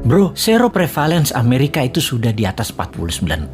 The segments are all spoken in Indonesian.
Bro, seroprevalence Amerika itu sudah di atas 49%.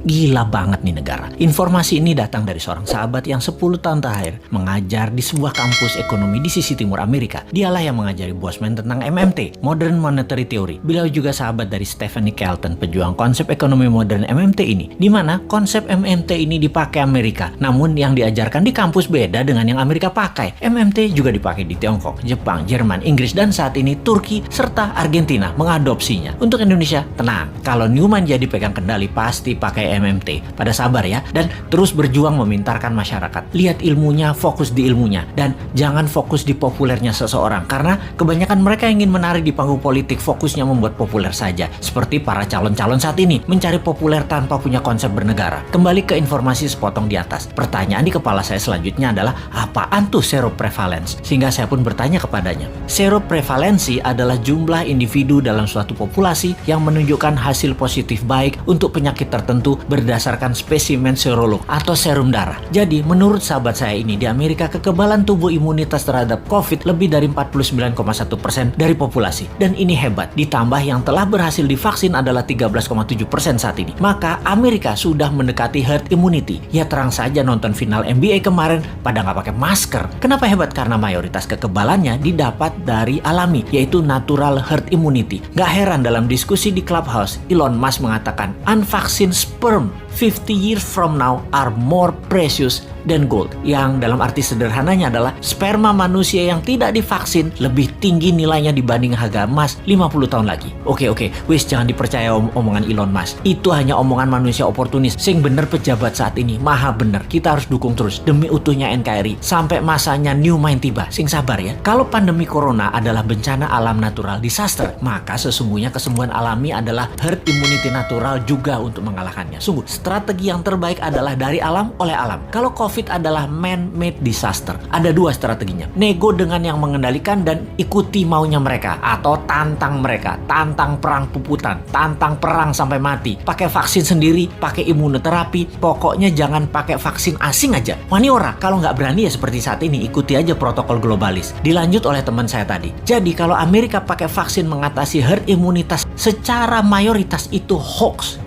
Gila banget nih negara. Informasi ini datang dari seorang sahabat yang 10 tahun terakhir mengajar di sebuah kampus ekonomi di sisi timur Amerika. Dialah yang mengajari Bosman tentang MMT, Modern Monetary Theory. Beliau juga sahabat dari Stephanie Kelton, pejuang konsep ekonomi modern MMT ini, di mana konsep MMT ini dipakai Amerika. Namun yang diajarkan di kampus beda dengan yang Amerika pakai. MMT juga dipakai di Tiongkok, Jepang, Jerman, Inggris, dan saat ini Turki serta Argentina mengadopsinya. Untuk Indonesia, tenang. Kalau Newman jadi pegang kendali pasti pakai MMT. Pada sabar ya, dan terus berjuang memintarkan masyarakat. Lihat ilmunya, fokus di ilmunya, dan jangan fokus di populernya seseorang. Karena kebanyakan mereka ingin menarik di panggung politik, fokusnya membuat populer saja. Seperti para calon-calon saat ini, mencari populer tanpa punya konsep bernegara. Kembali ke informasi sepotong di atas. Pertanyaan di kepala saya selanjutnya adalah, apaan tuh seroprevalence? Sehingga saya pun bertanya kepadanya. Seroprevalensi adalah jumlah individu dalam suatu populasi yang menunjukkan hasil positif baik untuk penyakit tertentu berdasarkan spesimen serolog atau serum darah. Jadi, menurut sahabat saya ini, di Amerika kekebalan tubuh imunitas terhadap COVID lebih dari 49,1% dari populasi. Dan ini hebat, ditambah yang telah berhasil divaksin adalah 13,7% saat ini. Maka Amerika sudah mendekati herd immunity. Ya terang saja nonton final NBA kemarin pada nggak pakai masker. Kenapa hebat? Karena mayoritas kekebalannya didapat dari alami, yaitu natural herd immunity. Gak heran dalam diskusi di Clubhouse, Elon Musk mengatakan, unvaccinated sperm 50 years from now are more precious than gold. Yang dalam arti sederhananya adalah sperma manusia yang tidak divaksin lebih tinggi nilainya dibanding harga emas 50 tahun lagi. Oke, wis jangan dipercaya omongan Elon Musk. Itu hanya omongan manusia oportunis. Sing bener pejabat saat ini, maha bener. Kita harus dukung terus demi utuhnya NKRI sampai masanya New Mind tiba. Sing sabar ya. Kalau pandemi corona adalah bencana alam natural disaster, maka sesungguhnya kesembuhan alami adalah herd immunity natural juga untuk mengalahkannya. Sungguh, strategi yang terbaik adalah dari alam oleh alam. Kalau COVID adalah man-made disaster, ada dua strateginya. Nego dengan yang mengendalikan dan ikuti maunya mereka, atau tantang mereka, tantang perang puputan, tantang perang sampai mati. Pakai vaksin sendiri, pakai imunoterapi, pokoknya jangan pakai vaksin asing aja. Wani ora, kalau nggak berani ya seperti saat ini, ikuti aja protokol globalis. Dilanjut oleh teman saya tadi. Jadi kalau Amerika pakai vaksin mengatasi herd imunitas secara mayoritas itu hoax,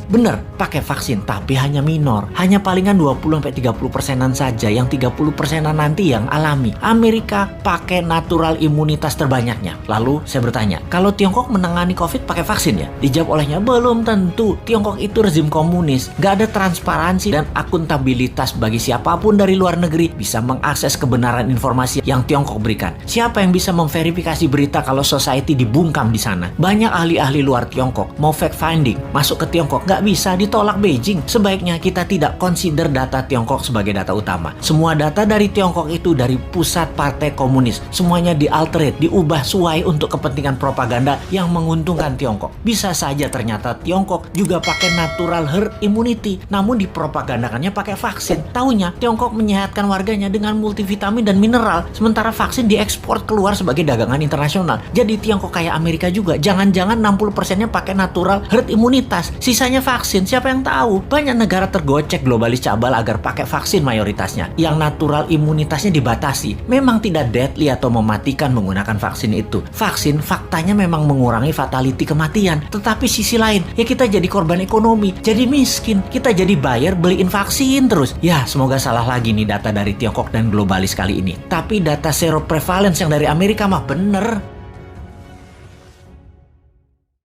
bener, pakai vaksin tapi hanya minor, hanya palingan 20-30%an saja, yang 30%an nanti yang alami. Amerika pakai natural imunitas terbanyaknya. Lalu saya bertanya, kalau Tiongkok menangani COVID pakai vaksin ya? Dijawab olehnya, belum tentu. Tiongkok itu rezim komunis, gak ada transparansi dan akuntabilitas bagi siapapun dari luar negeri bisa mengakses kebenaran informasi yang Tiongkok berikan. Siapa yang bisa memverifikasi berita kalau society dibungkam di sana? Banyak ahli-ahli luar Tiongkok mau fact finding masuk ke Tiongkok, nggak bisa, ditolak Beijing. Sebaiknya kita tidak consider data Tiongkok sebagai data utama. Semua data dari Tiongkok itu dari pusat partai komunis. Semuanya dialterate, diubah sesuai untuk kepentingan propaganda yang menguntungkan Tiongkok. Bisa saja ternyata Tiongkok juga pakai natural herd immunity, namun dipropagandakannya pakai vaksin. Taunya Tiongkok menyehatkan warganya dengan multivitamin dan mineral, sementara vaksin diekspor keluar sebagai dagangan internasional. Jadi Tiongkok kayak Amerika juga. Jangan-jangan 60%-nya pakai natural herd imunitas, sisanya vaksin. Siapa yang tahu? Banyak negara tergocek globalis cabal agar pakai vaksin mayoritasnya, yang natural imunitasnya dibatasi. Memang tidak deadly atau mematikan menggunakan vaksin itu. Vaksin faktanya memang mengurangi fatality kematian, tetapi sisi lain ya kita jadi korban ekonomi, jadi miskin, kita jadi buyer beliin vaksin terus. Ya semoga salah lagi nih data dari Tiongkok dan globalis kali ini. Tapi data seroprevalence yang dari Amerika mah bener.